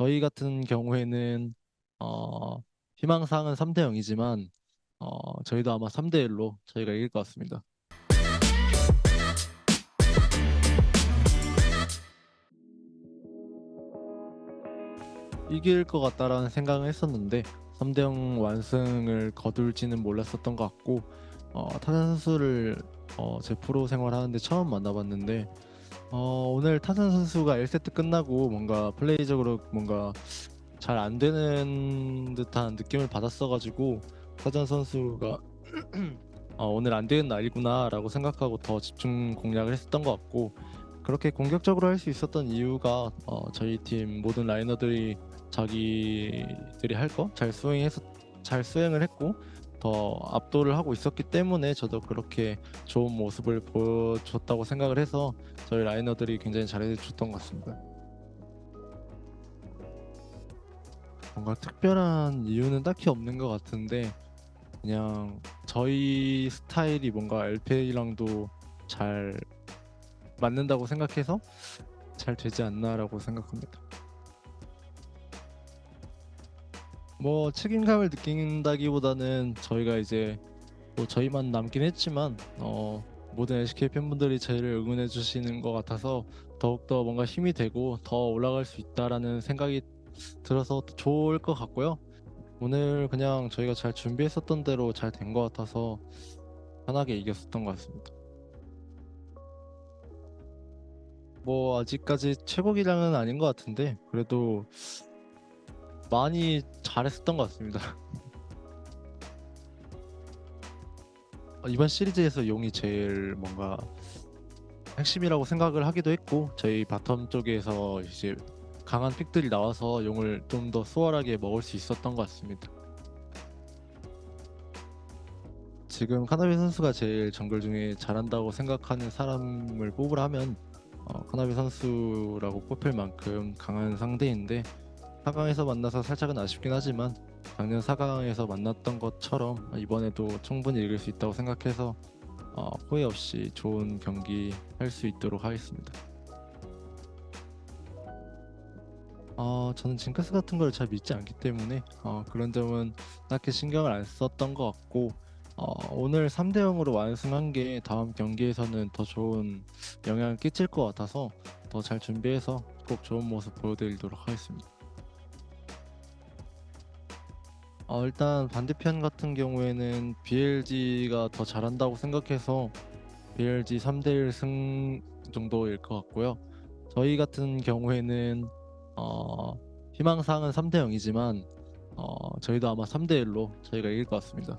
저희 같은 경우에는 어, 희망사항은 3대 0이지만 저희도 아마 3대 1로 저희가 이길 것 같습니다. 이길 것 같다라는 생각을 했었는데 3대 0 완승을 거둘지는 몰랐었던 것 같고 타자 선수를 제 프로 생활하는데 처음 만나봤는데 오늘 타선 선수가 1세트 끝나고 뭔가 플레이적으로 뭔가 잘 안 되는 듯한 느낌을 받았어가지고 타전 선수가 오늘 안 되는 날이구나라고 생각하고 더 집중 공략을 했었던 것 같고 그렇게 공격적으로 할 수 있었던 이유가 저희 팀 모든 라이너들이 자기들이 할 거 잘 수행을 했고 더 압도를 하고 있었기 때문에 저도 그렇게 좋은 모습을 보여줬다고 생각을 해서 저희 라이너들이 굉장히 잘해줬던 것 같습니다. 뭔가 특별한 이유는 딱히 없는 것 같은데 그냥 저희 스타일이 뭔가 LPL랑도 잘 맞는다고 생각해서 잘 되지 않나라고 생각합니다. 뭐 책임감을 느낀다기보다는 저희가 이제 뭐 저희만 남긴 했지만 모든 LCK 팬분들이 저희를 응원해 주시는 것 같아서 더욱더 뭔가 힘이 되고 더 올라갈 수 있다라는 생각이 들어서 좋을 것 같고요. 오늘 그냥 저희가 잘 준비했었던 대로 잘 된 것 같아서 편하게 이겼었던 것 같습니다. 뭐 아직까지 최고 기량은 아닌 것 같은데 그래도 많이 잘했었던 것 같습니다. 이번 시리즈에서 용이 제일 뭔가 핵심이라고 생각을 하기도 했고 저희 바텀 쪽에서 이제 강한 픽들이 나와서 용을 좀 더 수월하게 먹을 수 있었던 것 같습니다. 지금 카나비 선수가 제일 정글 중에 잘한다고 생각하는 사람을 뽑으라면 카나비 선수라고 뽑힐 만큼 강한 상대인데 4강에서 만나서 살짝은 아쉽긴 하지만 작년 4강에서 만났던 것처럼 이번에도 충분히 이길 수 있다고 생각해서 후회 없이 좋은 경기 할 수 있도록 하겠습니다. 저는 징크스 같은 걸 잘 믿지 않기 때문에 그런 점은 딱히 신경을 안 썼던 것 같고 오늘 3대 0으로 완승한 게 다음 경기에서는 더 좋은 영향을 끼칠 것 같아서 더 잘 준비해서 꼭 좋은 모습 보여드리도록 하겠습니다. 일단 반대편 같은 경우에는 BLG가 더 잘한다고 생각해서 BLG 3대1 승 정도일 것 같고요. 저희 같은 경우에는 어, 희망사항은 3대 0이지만 저희도 아마 3대 1로 저희가 이길 것 같습니다.